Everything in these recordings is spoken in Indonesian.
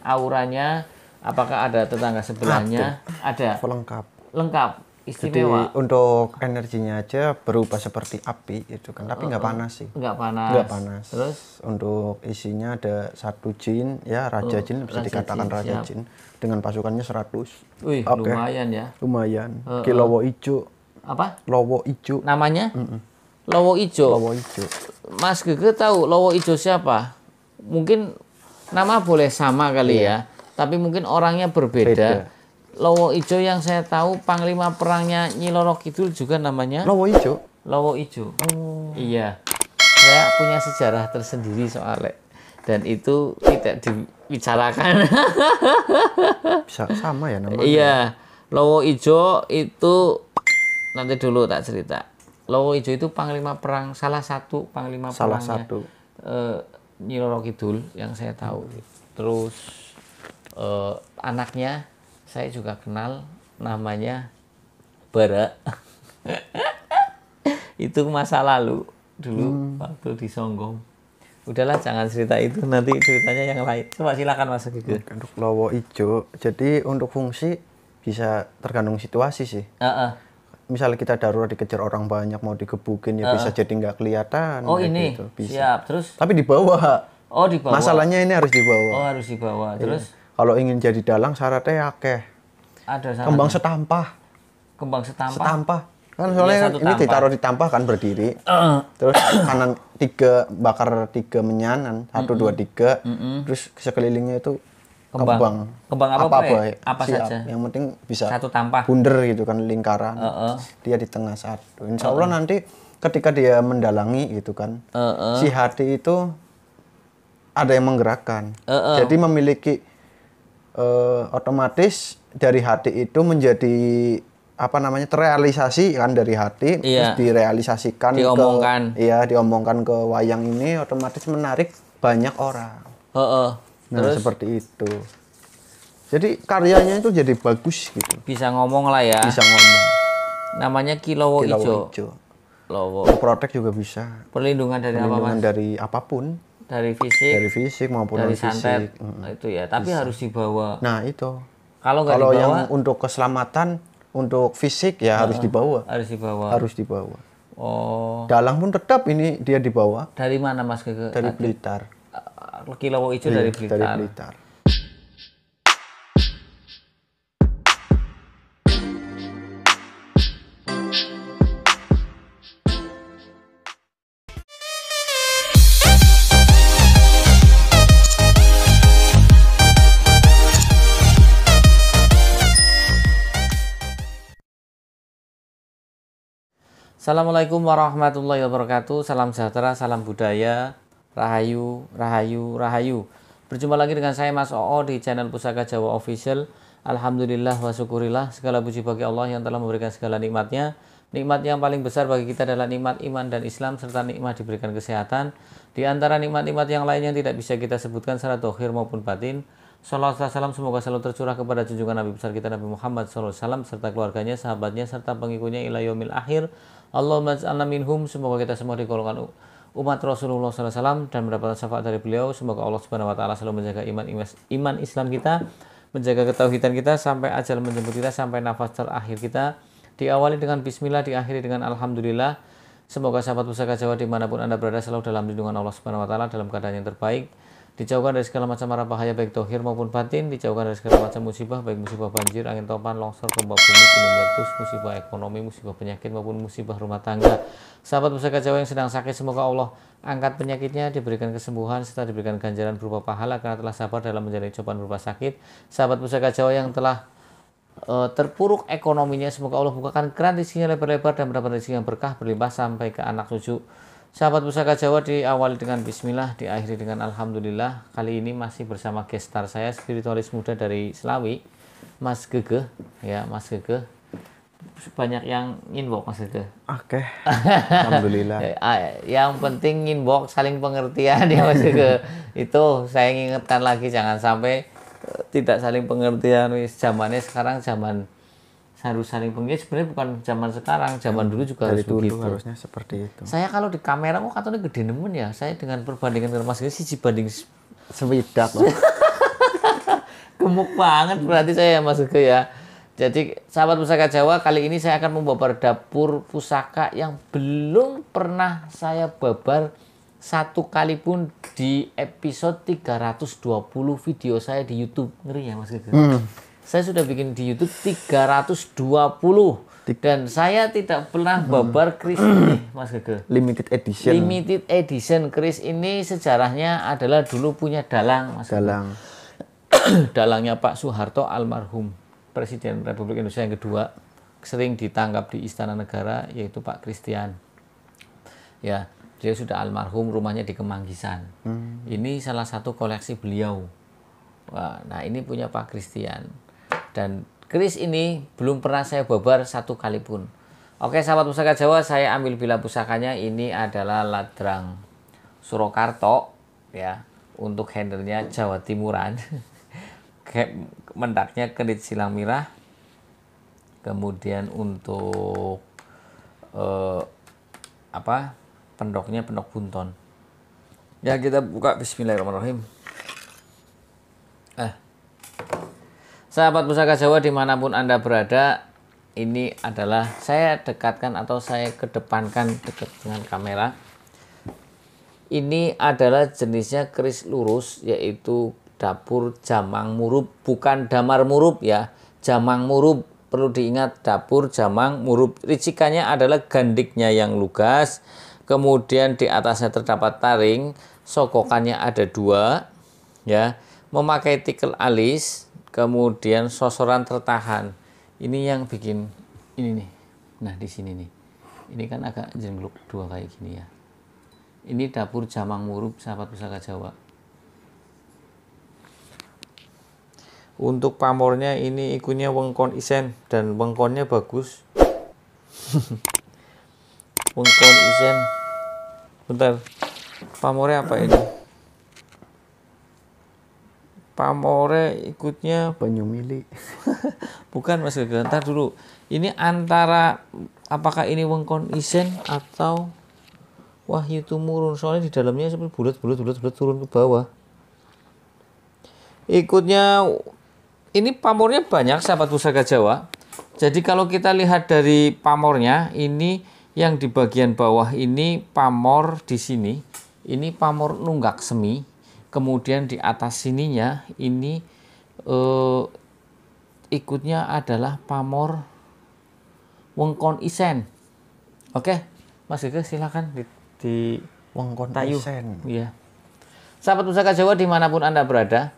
auranya, apakah ada tetangga sebelahnya? Ada. Lengkap. Lengkap. Istimewa. Jadi untuk energinya aja berubah seperti api itu kan, tapi nggak panas sih. Nggak panas. Nggak panas. Terus untuk isinya ada 1 jin, ya raja jin bisa dikatakan raja jin dengan pasukannya 100. Wih, lumayan ya. Lumayan. Lowo ijo. Apa? Lowo ijo. Namanya? Lowo ijo. Lowo ijo. Mas Gege tahu Lowo ijo siapa? Mungkin nama boleh sama kali ya, tapi mungkin orangnya berbeda. Lowo Ijo yang saya tahu panglima perangnya Nyi Roro Kidul juga namanya Lowo Ijo. Lowo Ijo. Iya. Saya punya sejarah tersendiri soalnya. Dan itu tidak dibicarakan. Bisa sama ya namanya. Iya. Lowo Ijo itu nanti dulu tak cerita. Lowo Ijo itu panglima perang, salah satu panglima perangnya Nyi Roro Kidul yang saya tahu. Terus anaknya saya juga kenal, namanya Bara. Itu masa lalu dulu waktu di Songgom. Udahlah, jangan cerita itu, nanti ceritanya yang lain. Coba silakan Mas Gege. Untuk Lowo Ijo, jadi untuk fungsi bisa tergantung situasi sih. Misalnya kita darurat dikejar orang banyak, mau digebukin ya bisa jadi nggak kelihatan. Oh ini, gitu. Bisa. Siap. Terus? Tapi dibawa. Oh dibawa. Masalahnya ini harus dibawa. Oh harus dibawa. Terus? Kalau ingin jadi dalang syaratnya akeh. Ada syaratnya. Kembang setampah. Kembang setampah? Setampah. Kan soalnya ini ditaruh di tampah kan berdiri. Terus kanan 3, bakar 3 menyanan. 1, 2, 3. Terus sekelilingnya itu kembang. Kembang apa ya? Apa saja? Yang penting bisa satu tampah. Bunder gitu kan, lingkaran. Dia di tengah satu. Insya Allah nanti ketika dia mendalangi gitu kan, si hati itu ada yang menggerakkan. Jadi memiliki otomatis dari hati itu menjadi apa namanya, terrealisasi kan dari hati, terus direalisasikan diomongkan ke wayang ini, otomatis menarik banyak orang. Nah, terus? Seperti itu. Jadi karyanya itu jadi bagus gitu. Bisa ngomong lah ya. Bisa ngomong. Namanya Ki Lowo Ijo. Lowo. Protek juga bisa. Perlindungan dari apa, Mas? Dari apapun. Dari fisik maupun dari santet. Itu ya, tapi bisa. Harus dibawa. Nah, itu. Kalau nggak dibawa, yang untuk keselamatan, untuk fisik ya harus dibawa. Harus dibawa. Oh. Dalang pun tetap ini dia dibawa. Dari mana Mas Gege? Dari Blitar. Ki Lowo Ijo dari Blitar. Dari Blitar. Assalamualaikum warahmatullahi wabarakatuh. Salam sejahtera, salam budaya, rahayu, rahayu, rahayu. Berjumpa lagi dengan saya Mas Oo di channel Pusaka Jawa Official. Alhamdulillah wa syukurillah, segala puji bagi Allah yang telah memberikan segala nikmatnya. Nikmat yang paling besar bagi kita adalah nikmat iman dan Islam, serta nikmat diberikan kesehatan. Di antara nikmat-nikmat yang lainnya tidak bisa kita sebutkan secara dohir maupun batin. Salawat serta salam semoga selalu tercurah kepada junjungan Nabi besar kita Nabi Muhammad SAW serta keluarganya, sahabatnya, serta pengikutnya ila yaumil akhir. Allahumma ja'alna minhum, semoga kita semua digolongkan umat Rasulullah SAW dan mendapatkan syafaat dari beliau. Semoga Allah Subhanahu wa taala selalu menjaga iman Islam kita, menjaga ketauhidan kita sampai ajal menjemput kita, sampai nafas terakhir kita. Diawali dengan bismillah, diakhiri dengan alhamdulillah. Semoga sahabat Pusaka Jawa dimanapun Anda berada selalu dalam lindungan Allah Subhanahu wa taala, dalam keadaan yang terbaik. Dijauhkan dari segala macam mara bahaya baik dohir maupun batin, dijauhkan dari segala macam musibah baik musibah banjir, angin topan, longsor, gempa bumi, gunung meletus, musibah ekonomi, musibah penyakit maupun musibah rumah tangga. Sahabat Pusaka Jawa yang sedang sakit, semoga Allah angkat penyakitnya, diberikan kesembuhan serta diberikan ganjaran berupa pahala karena telah sabar dalam menjalani cobaan berupa sakit. Sahabat Pusaka Jawa yang telah terpuruk ekonominya, semoga Allah bukakan keran rezekinya lebar-lebar dan mendapat rezeki yang berkah berlimpah sampai ke anak cucu. Sahabat Pusaka Jawa diawali dengan bismillah, diakhiri dengan alhamdulillah. Kali ini masih bersama gestar saya, spiritualis muda dari Selawi, Mas Gege. Ya, Mas Gege. Banyak yang inbox Mas Gege. Oke. Alhamdulillah. Yang penting inbox, saling pengertian ya Mas Gege. Itu saya ingatkan lagi, jangan sampai tidak saling pengertian. Zamannya sekarang zaman harus saling pengertian, sebenarnya bukan zaman sekarang, zaman dulu juga harus begitu. Harusnya seperti itu. Saya kalau di kamera kok katanya gede nemen ya. Saya dengan perbandingan dengan Mas Gege sih banding sewidak loh. Gemuk banget berarti saya Mas Gege ya. Jadi sahabat Pusaka Jawa, kali ini saya akan membabar dapur pusaka yang belum pernah saya babar satu kali pun di episode 320 video saya di YouTube. Ngeri ya Mas Gege. Saya sudah bikin di YouTube 320 dan saya tidak pernah babar kris ini Mas Gege. Limited edition. Limited edition kris ini sejarahnya adalah dulu punya dalang Mas Gege. Dalang. Dalangnya Pak Soeharto almarhum, Presiden Republik Indonesia yang kedua, sering ditangkap di Istana Negara, yaitu Pak Christian. Ya, dia sudah almarhum, rumahnya di Kemanggisan. Ini salah satu koleksi beliau. Wah, nah ini punya Pak Christian. Dan keris ini belum pernah saya babar satu kali pun. Oke, sahabat Pusaka Jawa, saya ambil bila pusakanya. Ini adalah Ladrang Surakarta, ya, untuk handlenya Jawa Timuran. Mendaknya kerit silang mirah, kemudian untuk pendoknya pendok bunton. Ya, kita buka bismillahirrahmanirrahim. Sahabat Pusaka Jawa dimanapun Anda berada, ini adalah saya dekatkan atau saya kedepankan dekat dengan kamera. Ini adalah jenisnya keris lurus, yaitu dapur Jamang Murup, bukan Damar Murup ya, Jamang Murup. Perlu diingat, dapur Jamang Murup. Ricikannya adalah gandiknya yang lugas, kemudian di atasnya terdapat taring, sokokannya ada 2, ya, memakai tikel alis, kemudian sosoran tertahan. Ini yang bikin ini nih. Nah, di sini nih. Ini kan agak jenggluk 2 kayak gini ya. Ini dapur Jamang Murup, sahabat Pusaka Jawa. Untuk pamornya ini ikunya wengkon isen dan wengkonnya bagus. Wengkon isen. Bentar. Pamornya apa ini? Pamore ikutnya Banyu Mili. Bukan Mas Gege, ntar dulu. Ini antara apakah ini wengkon isen atau Wahyu Tumurun, soalnya di dalamnya seperti bulat turun ke bawah. Ikutnya ini pamornya banyak sahabat Pusaka Jawa. Jadi kalau kita lihat dari pamornya, ini yang di bagian bawah ini pamor di sini. Ini pamor nunggak semi. Kemudian di atas sininya ini ikutnya adalah pamor wengkon isen. Oke, Mas Gege silakan di Wengkon tayu. isen. Iya. Sahabat Pusaka Jawa dimanapun Anda berada,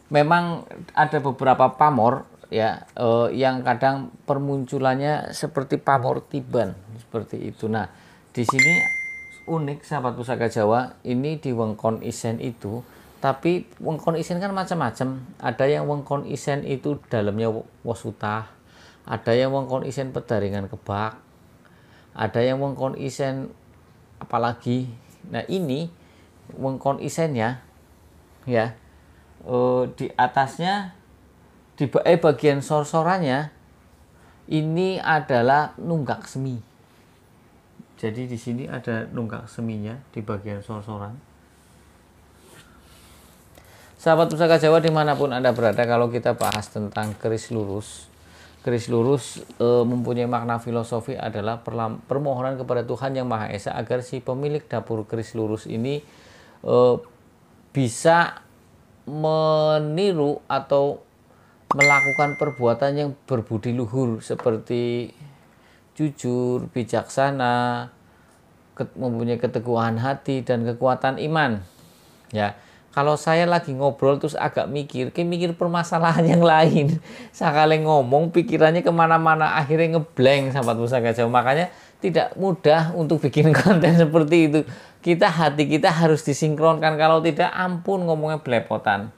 memang ada beberapa pamor ya yang kadang permunculannya seperti pamor tiban seperti itu. Nah, di sini unik sahabat Pusaka Jawa, ini di wengkon isen itu, tapi wengkon isen kan macam-macam. Ada yang wengkon isen itu dalamnya wasutah, ada yang wengkon isen pedaringan kebak, ada yang wengkon isen apalagi. Nah, ini wengkon isennya ya. Di atasnya di bagian sorsorannya ini adalah nunggak semi. Jadi di sini ada nunggak seminya di bagian sorsoran. Sahabat Pusaka Jawa dimanapun Anda berada, kalau kita bahas tentang keris lurus, mempunyai makna filosofi adalah permohonan kepada Tuhan Yang Maha Esa agar si pemilik dapur keris lurus ini bisa meniru atau melakukan perbuatan yang berbudi luhur seperti jujur, bijaksana, mempunyai keteguhan hati dan kekuatan iman. Ya, kalau saya lagi ngobrol terus agak mikir permasalahan yang lain, sekali ngomong pikirannya kemana-mana, akhirnya ngeblank sahabat Pusaka Jawa. Makanya tidak mudah untuk bikin konten seperti itu. Hati kita harus disinkronkan, kalau tidak ampun ngomongnya belepotan.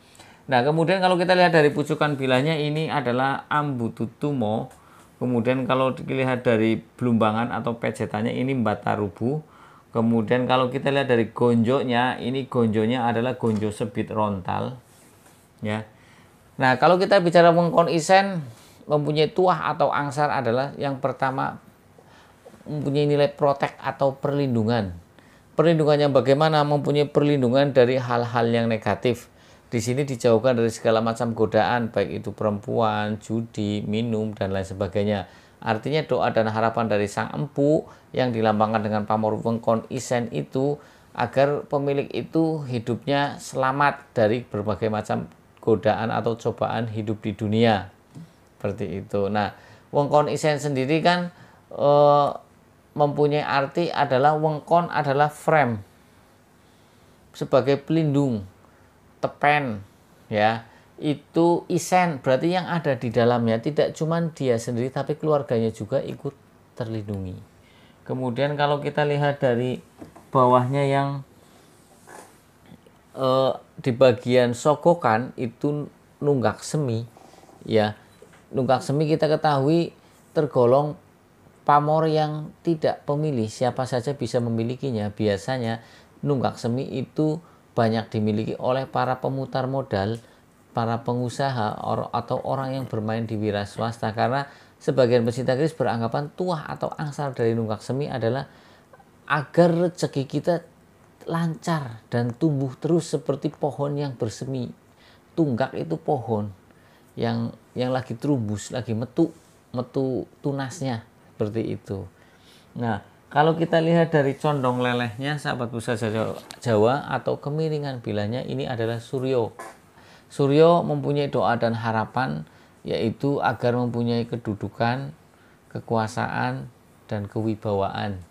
Nah, kemudian kalau kita lihat dari pucukan bilanya, ini adalah Ambututumo. Kemudian kalau dilihat dari belumbangan atau pejetannya, ini Mbatarubu. Kemudian kalau kita lihat dari gonjonya, ini gonjonya adalah gonjo sebit rontal. Ya. Nah, kalau kita bicara wengkon isen, mempunyai tuah atau angsar adalah yang pertama mempunyai nilai protek atau perlindungan. Perlindungannya bagaimana? Mempunyai perlindungan dari hal-hal yang negatif. Di sini dijauhkan dari segala macam godaan, baik itu perempuan, judi, minum, dan lain sebagainya. Artinya doa dan harapan dari sang empu yang dilambangkan dengan pamor wengkon isen itu agar pemilik itu hidupnya selamat dari berbagai macam godaan atau cobaan hidup di dunia. Seperti itu. Nah, wengkon isen sendiri kan mempunyai arti adalah wengkon adalah frame sebagai pelindung, tepen, ya. Itu isen berarti yang ada di dalamnya tidak cuma dia sendiri tapi keluarganya juga ikut terlindungi. Kemudian kalau kita lihat dari bawahnya yang di bagian sogokan itu nunggak semi, ya. Nunggak semi kita ketahui tergolong pamor yang tidak pemilih, siapa saja bisa memilikinya. Biasanya nunggak semi itu banyak dimiliki oleh para pemutar modal, para pengusaha atau orang yang bermain di wira swasta, karena sebagian pecinta keris beranggapan tuah atau angsal dari nunggak semi adalah agar rezeki kita lancar dan tumbuh terus seperti pohon yang bersemi. Tunggak itu pohon yang lagi terumbus, lagi metu tunasnya, seperti itu. Nah, kalau kita lihat dari condong lelehnya sahabat pusaka Jawa atau kemiringan bilahnya, ini adalah Suryo. Suryo mempunyai doa dan harapan, yaitu agar mempunyai kedudukan, kekuasaan, dan kewibawaan.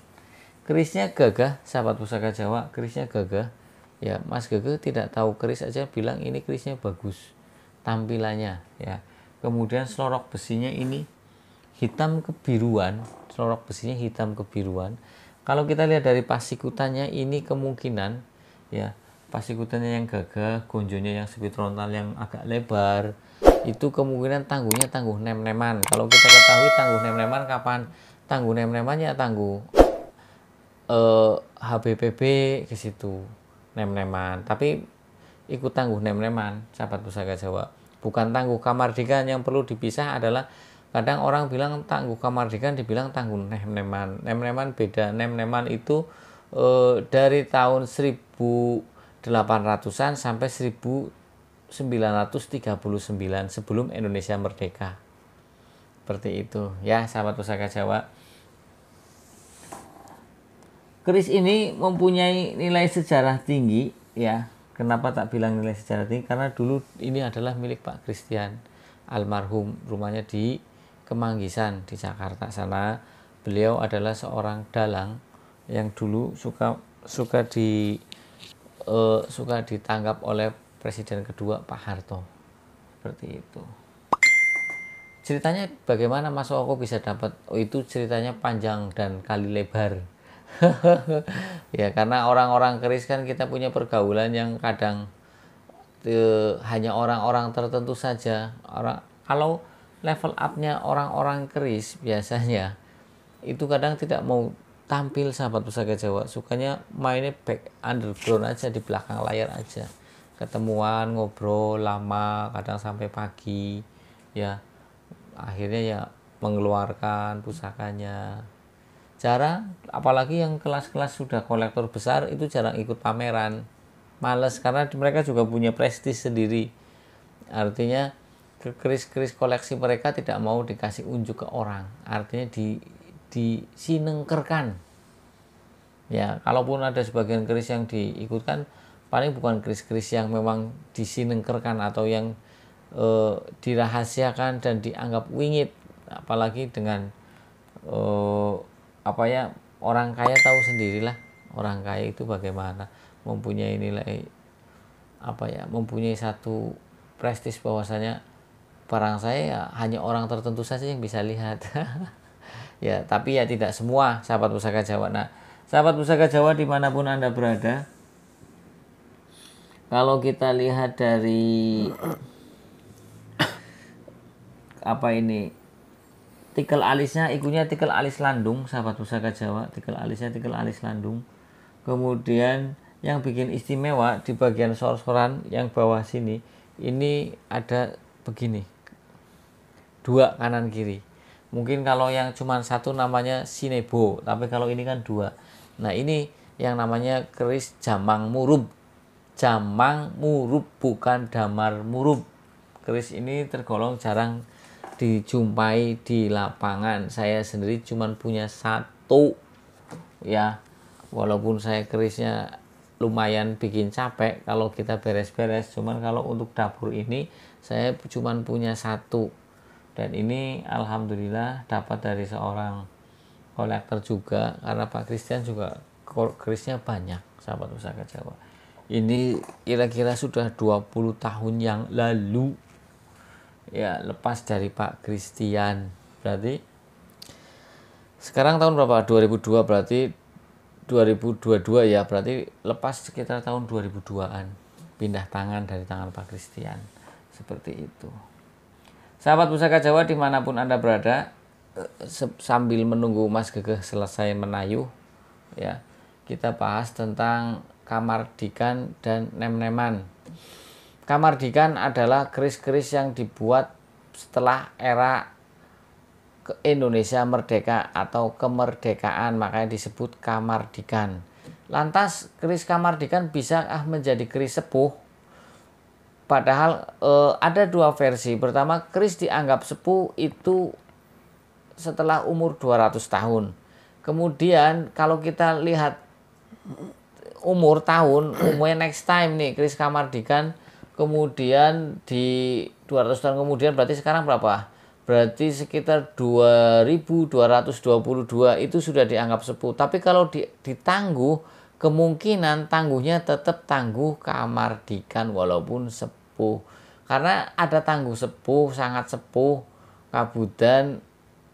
Kerisnya gagah, sahabat pusaka Jawa, kerisnya gagah. Ya, Mas Gagah tidak tahu keris aja bilang ini kerisnya bagus tampilannya, ya. Kemudian selorok besinya ini hitam kebiruan, selorok besinya hitam kebiruan. Kalau kita lihat dari pasikutannya ini kemungkinan, ya, pasikutannya yang gagah, gonjonya yang subitrontal yang agak lebar, itu kemungkinan tangguhnya tangguh nem-neman. Kalau kita ketahui tangguh nem-neman kapan? Tangguh nem-nemannya tangguh HBPB ke situ nem-neman, tapi ikut tangguh nem-neman, sahabat pusaka Jawa. Bukan tangguh kamardikan. Yang perlu dipisah adalah kadang orang bilang tangguh kamardikan, dibilang tangguh nem-neman. Nem-neman beda. Nem-neman itu dari tahun 1800-an sampai 1939 sebelum Indonesia merdeka. Seperti itu, ya sahabat pusaka Jawa. Keris ini mempunyai nilai sejarah tinggi, ya. Kenapa tak bilang nilai sejarah tinggi? Karena dulu ini adalah milik Pak Christian almarhum, rumahnya di Kemanggisan di Jakarta sana. Beliau adalah seorang dalang yang dulu suka ditangkap oleh Presiden kedua Pak Harto. Seperti itu. Ceritanya bagaimana Mas Oko bisa dapat? Oh, itu ceritanya panjang dan kali lebar. Ya, karena orang-orang keris kan kita punya pergaulan yang kadang hanya orang-orang tertentu saja. Kalau level up-nya orang-orang keris biasanya itu kadang tidak mau tampil, sahabat pusaka Jawa. Sukanya mainnya back underground aja, di belakang layar aja. Ketemuan, ngobrol lama, kadang sampai pagi. Ya, akhirnya ya mengeluarkan pusakanya. Jarang, apalagi yang kelas-kelas sudah kolektor besar itu jarang ikut pameran. Males, karena mereka juga punya prestis sendiri. Artinya keris-keris koleksi mereka tidak mau dikasih unjuk ke orang. Artinya disinengkerkan. Ya, kalaupun ada sebagian keris yang diikutkan, paling bukan keris-keris yang memang disinengkerkan atau yang dirahasiakan dan dianggap wingit. Apalagi dengan orang kaya tahu sendirilah, orang kaya itu bagaimana mempunyai nilai mempunyai satu prestis bahwasanya barang saya ya hanya orang tertentu saja yang bisa lihat. Ya, tapi ya tidak semua, sahabat pusaka Jawa. Nah, sahabat pusaka Jawa dimanapun Anda berada, kalau kita lihat dari tikel alisnya, ikunya tikel alis landung, sahabat pusaka Jawa. Tikel alisnya tikel alis landung. Kemudian yang bikin istimewa di bagian sor-soran yang bawah sini, ini ada begini, 2 kanan kiri. Mungkin kalau yang cuma satu namanya sinebo, tapi kalau ini kan 2. Nah, ini yang namanya keris jamang murub. Jamang Murup, bukan Damar Murup. Keris ini tergolong jarang dijumpai di lapangan. Saya sendiri cuma punya satu ya, walaupun saya kerisnya lumayan bikin capek kalau kita beres-beres, cuman kalau untuk dapur ini saya cuma punya satu, dan ini alhamdulillah dapat dari seorang kolektor juga, karena Pak Christian juga kerisnya banyak, sahabat Pusaka Jawa. Ini kira-kira sudah 20 tahun yang lalu ya, lepas dari Pak Christian. Berarti sekarang tahun berapa? 2002, berarti 2022 ya, berarti lepas sekitar tahun 2002-an pindah tangan dari tangan Pak Christian. Seperti itu. Sahabat Pusaka Jawa dimanapun Anda berada, sambil menunggu Mas Gegeh selesai menayuh ya, kita bahas tentang kamardikan dan nem-neman. Kamardikan adalah keris-keris yang dibuat setelah era Indonesia merdeka atau kemerdekaan, makanya disebut kamardikan. Lantas keris kamardikan bisa menjadi keris sepuh? Padahal ada dua versi. Pertama, keris dianggap sepuh itu setelah umur 200 tahun. Kemudian kalau kita lihat umur tahun, umurnya next time nih keris kamardikan, kemudian di 200 tahun kemudian berarti sekarang berapa? Berarti sekitar 2222 itu sudah dianggap sepuh. Tapi kalau ditangguh, kemungkinan tangguhnya tetap tangguh kamardikan walaupun sepuh. Karena ada tangguh sepuh, sangat sepuh, kabudan,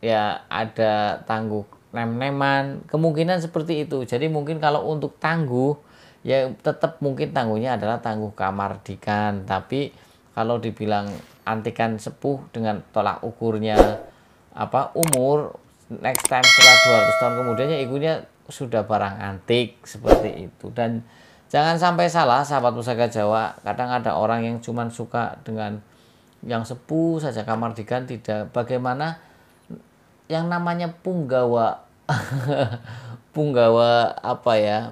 ya ada tangguh nem-neman, kemungkinan seperti itu. Jadi mungkin kalau untuk tangguh ya tetap mungkin tangguhnya adalah tangguh kamardikan. Tapi kalau dibilang antikan sepuh dengan tolak ukurnya umur, next time setelah 200 tahun kemudian ya ikunya sudah barang antik seperti itu. Dan jangan sampai salah sahabat Pusaka Jawa, kadang ada orang yang cuma suka dengan yang sepuh saja kamardikan, tidak. Bagaimana yang namanya punggawa punggawa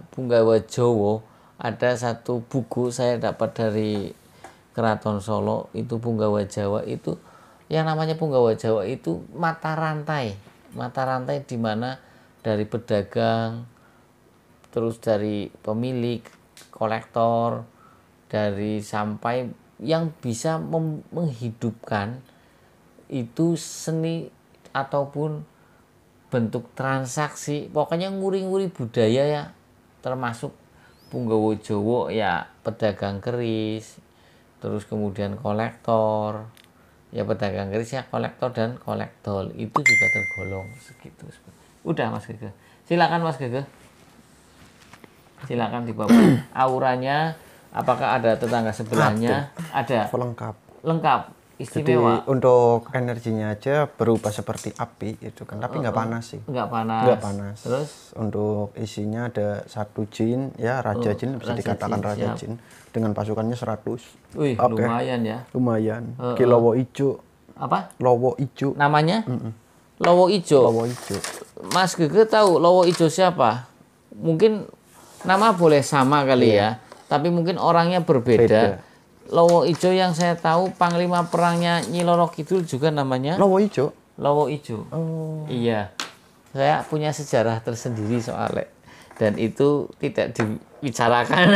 punggawa Jowo, ada satu buku saya dapat dari Keraton Solo, itu punggawa Jawa itu, yang namanya punggawa Jawa itu mata rantai di mana dari pedagang, terus dari pemilik, kolektor, dari sampai yang bisa menghidupkan itu seni ataupun bentuk transaksi, pokoknya nguri-nguri budaya ya, termasuk punggawa Jawa ya, pedagang keris, terus kemudian kolektor ya, pedagang keris ya, kolektor dan kolektor itu juga tergolong segitu. Udah Mas Gegeh, silakan Mas Gegeh, silakan dibawa. Auranya apakah ada tetangga sebelahnya? Ada lengkap. Istimewa. Jadi untuk energinya aja berubah seperti api itu kan, tapi nggak panas sih. Nggak panas. Terus untuk isinya ada satu jin ya, raja jin, bisa dikatakan raja jin, dengan pasukannya 100. Wih, lumayan ya. Lumayan. Lowo ijo. Apa? Lowo ijo. Namanya? Lowo ijo. Lowo ijo. Mas Gegeh tahu Lowo ijo siapa? Mungkin nama boleh sama kali ya, tapi mungkin orangnya berbeda. Lowo Ijo yang saya tahu panglima perangnya Nyi Roro Kidul juga namanya Lowo Ijo. Lowo Ijo. Oh. Iya. Saya punya sejarah tersendiri soalnya, dan itu tidak dibicarakan.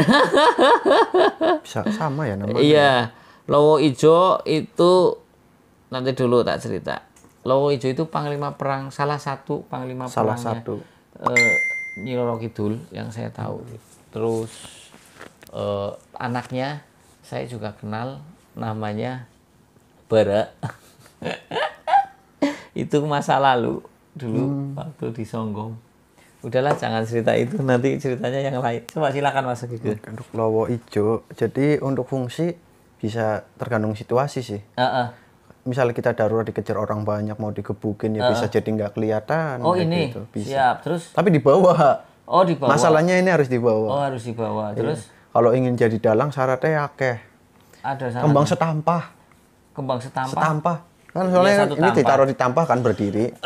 Bisa sama ya namanya. Iya. Lowo Ijo itu nanti dulu tak cerita. Lowo Ijo itu panglima perang, salah satu panglima perangnya Nyi Roro Kidul yang saya tahu. Terus anaknya saya juga kenal, namanya Bara. Itu masa lalu dulu waktu di Songgom. Udahlah, jangan cerita itu, nanti ceritanya yang lain. Coba silakan Mas Gegeh. Untuk Lowo Ijo, jadi untuk fungsi bisa tergantung situasi sih. Misalnya kita darurat dikejar orang banyak, mau digebukin ya bisa jadi nggak kelihatan. Oh ini, gitu. Bisa. Siap. Terus? Tapi dibawa. Oh dibawa. Masalahnya ini harus dibawa. Oh harus dibawa. Terus? Kalau ingin jadi dalang syaratnya akeh. Ada syaratnya. Kembang setampah. Kembang setampah. Setampah. Kan soalnya ini ditaruh di tampah kan berdiri.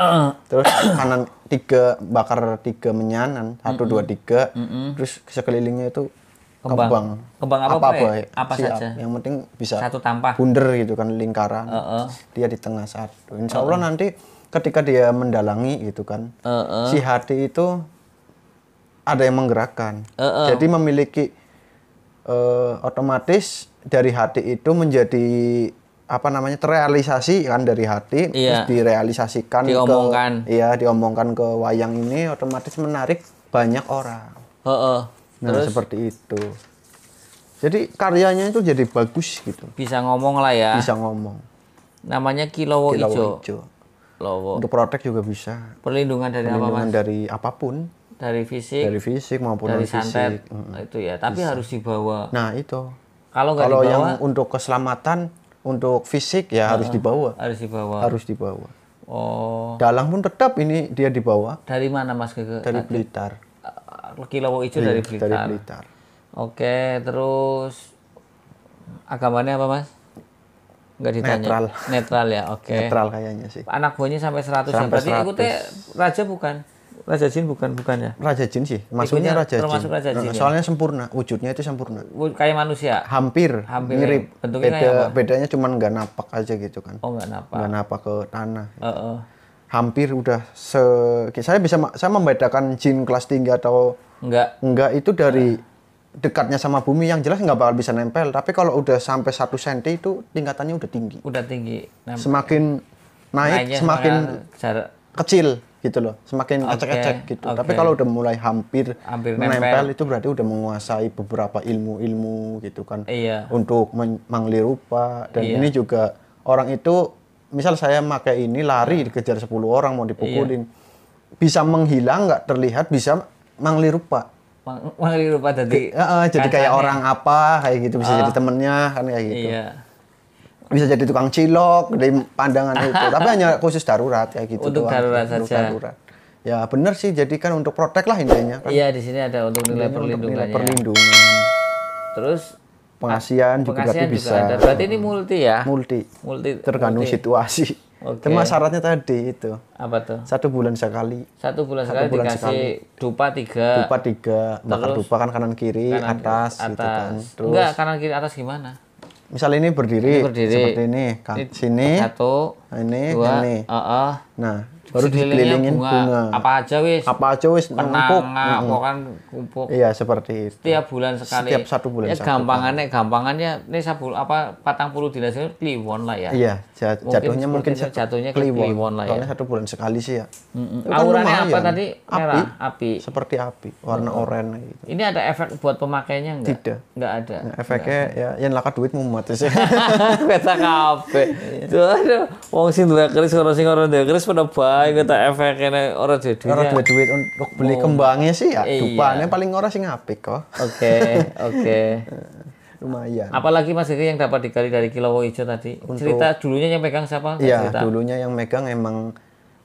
Terus kanan 3 bakar 3 menyanan, 1 2 3. Terus sekelilingnya itu Kembang apa saja. Yang penting bisa satu tampah. Bunder gitu kan, lingkaran. Dia di tengah satu. Insya Allah nanti ketika dia mendalangi gitu kan, si hati itu ada yang menggerakkan. Jadi memiliki otomatis dari hati itu menjadi terrealisasi kan dari hati, terus direalisasikan diomongkan ke wayang ini, otomatis menarik banyak orang. Nah, seperti itu. Jadi karyanya itu jadi bagus gitu. Bisa ngomong lah ya. Bisa ngomong. Namanya Kilowo Ijo. Untuk protek juga bisa. Perlindungan dari apa, Mas? Dari apapun. Dari fisik maupun dari santet. Itu ya, tapi bisa. Harus dibawa. Nah, itu. Kalau yang untuk keselamatan, untuk fisik ya harus dibawa. Harus dibawa. Oh. Dalang pun tetap ini dia dibawa. Dari mana, Mas? Dari Blitar. Kilowo Ijo dari Blitar. Oke, terus agamanya apa, Mas? Enggak ditanya. Netral ya, oke. Netral kayaknya sih. Anak buahnya sampai 100 ya. Berarti ikutnya raja bukan? Raja jin bukan ya? Raja jin sih. Maksudnya raja jin. Termasuk raja jin. Soalnya sempurna, wujudnya itu sempurna. Kayak manusia. Hampir mirip. Bentuknya kayak apa? Bedanya cuma nggak napak aja gitu kan. Oh, nggak napak. Nggak napak ke tanah. Hampir udah saya membedakan jin kelas tinggi atau enggak itu dari dekatnya sama bumi, yang jelas nggak bakal bisa nempel. Tapi kalau udah sampai 1 cm itu tingkatannya udah tinggi. Semakin naik semakin kecil gitu loh, semakin ecek-ecek gitu. Tapi kalau udah mulai hampir menempel itu berarti udah menguasai beberapa ilmu-ilmu gitu kan. Untuk mengli rupa. Dan ini juga orang itu, misal saya pakai ini lari dikejar 10 orang mau dipukulin, bisa menghilang nggak terlihat, bisa mengli rupa. Mengli rupa jadi kayak orang apa kayak gitu, bisa jadi temennya kan kayak gitu. Bisa jadi tukang cilok dari pandangan itu, tapi hanya khusus darurat kayak gitu. Untuk darurat saja. Ya benar sih, jadi kan untuk protek lah intinya kan. Iya, di sini ada untuk nilai perlindungan. Terus pengasihan juga bisa. Ada. Berarti ini multi ya? Multi. Tergantung situasi. Cuma syaratnya tadi itu. Apa tuh? 1 bulan sekali. 1 bulan sekali dikasih dupa 3. Bakar dupa kan kanan kiri, atas gitu kan. Terus enggak, kanan kiri atas gimana? Misal ini berdiri seperti ini, sini, 1, ini, 2, ini. Nah, baru dikelilingin bunga. Apa aja wis? Empuk. Kan kumpul. Iya, seperti itu. Setiap bulan sekali. Setiap 1 bulan sekali. Gampangannya ini 40 dinas itu kliwon lah ya. Iya, jatuhnya mungkin kliwon lah ya. Soalnya 1 bulan sekali sih ya. Auranya apa tadi? Merah, api. Seperti api, warna oranye gitu. Ini ada efek buat pemakainya enggak? Tidak. Enggak ada. Efeknya ya yen laka duit mumet sih. Kata kabeh. Aduh, wong sing duwe keris karo sing ora duwe keris padha bae kata efeknya ora duwe duit untuk beli kembangnya sih ya. Dupane paling ora sing apik kok. Oke. Lumayan. Apalagi Mas Gege yang dapat digali dari Kilowo Ijo tadi? Cerita dulunya yang megang siapa? Iya, dulunya yang megang emang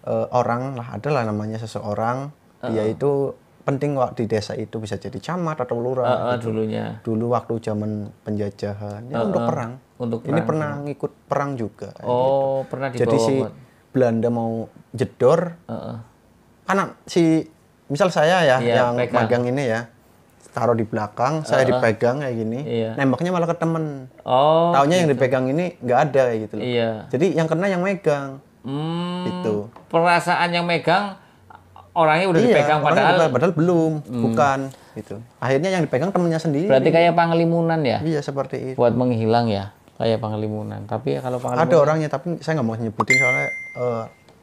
orang lah, adalah namanya seseorang. Dia itu penting kok di desa itu, bisa jadi camat atau lurah. Gitu. Dulu waktu zaman penjajahan, ya untuk perang. Ini pernah ngikut perang juga. Gitu. Pernah dibawa. Jadi si Belanda mau jedor, karena misal saya ya yang magang ini ya, taruh di belakang, saya dipegang kayak gini, nembaknya malah ke temen. Taunya yang dipegang ini nggak ada kayak gitu loh. Jadi yang kena yang megang. Gitu. Perasaan yang megang, orangnya udah dipegang padahal belum, bukan gitu. Akhirnya yang dipegang temennya sendiri. Berarti kayak panglimunan ya? Iya, seperti itu. Buat menghilang ya, kayak panglimunan. Tapi ya kalau panglimunan ada orangnya, tapi saya nggak mau nyebutin soalnya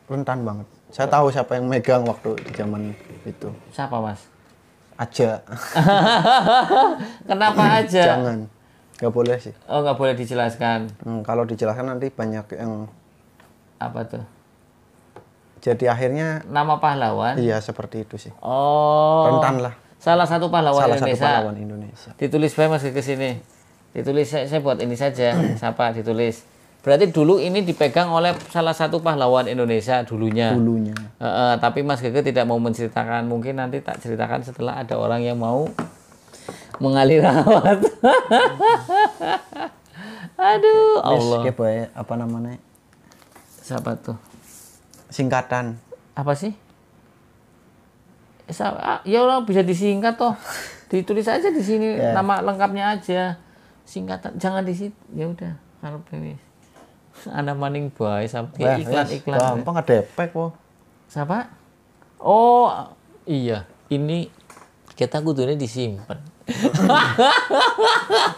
rentan banget. Saya tahu siapa yang megang waktu di zaman itu. Siapa, Mas? Aja. Kenapa aja? Jangan. Nggak boleh sih. Oh, nggak boleh dijelaskan. Kalau dijelaskan nanti banyak yang... Apa tuh? Jadi akhirnya... Nama pahlawan? Iya, seperti itu sih. Rentan lah. Salah satu pahlawan Indonesia. Ditulis bae Mas ke sini. Ditulis, saya buat ini saja. Siapa ditulis? Berarti dulu ini dipegang oleh salah satu pahlawan Indonesia dulunya. Tapi Mas Gege tidak mau menceritakan. Mungkin nanti tak ceritakan setelah ada orang yang mau mengalir rawat. Aduh, Allah. Apa namanya? Siapa tuh? Singkatan. Apa sih? Ya orang bisa disingkat toh. Ditulis aja di sini nama lengkapnya aja. Singkatan jangan di situ. Ya udah, karepe wis. Ana maning bae sampai iklan-iklan. Gampang ada efek kok. Siapa? Oh, iya. Ini kita kudune disimpan.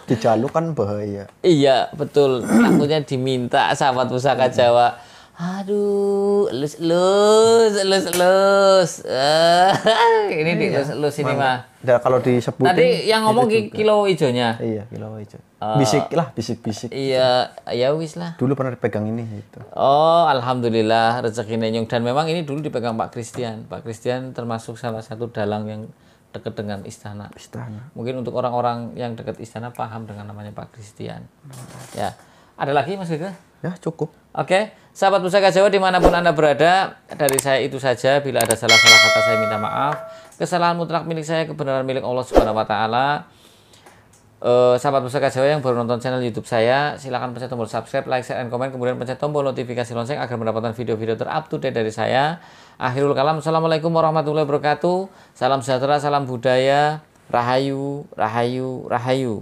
Dijaluk kan bahaya. Iya, betul. Takutnya diminta sahabat Pusaka Jawa. Aduh, lus. Ini dilus ini mah. Kalau disebutin. Tadi yang ngomong kilo hijaunya. Iya, kilo hijau. Bisik. Iya, ya wis lah. Dulu pernah dipegang ini gitu. Oh, alhamdulillah rezeki nenyong. Dan memang ini dulu dipegang Pak Christian. Pak Christian termasuk salah satu dalang yang dekat dengan istana. Mungkin untuk orang-orang yang dekat istana paham dengan namanya Pak Christian. Ya, ada lagi Mas Gege? Ya, cukup. Oke, sahabat Pusaka Jawa dimanapun Anda berada, dari saya itu saja. Bila ada salah-salah kata saya minta maaf. Kesalahan mutlak milik saya, kebenaran milik Allah Subhanahu wa taala. Sahabat Pusaka Jawa yang baru nonton channel YouTube saya, silakan pencet tombol subscribe, like, share, dan komen, kemudian pencet tombol notifikasi lonceng agar mendapatkan video-video terup to date dari saya. Akhirul kalam, assalamualaikum warahmatullahi wabarakatuh. Salam sejahtera, salam budaya, rahayu, rahayu, rahayu.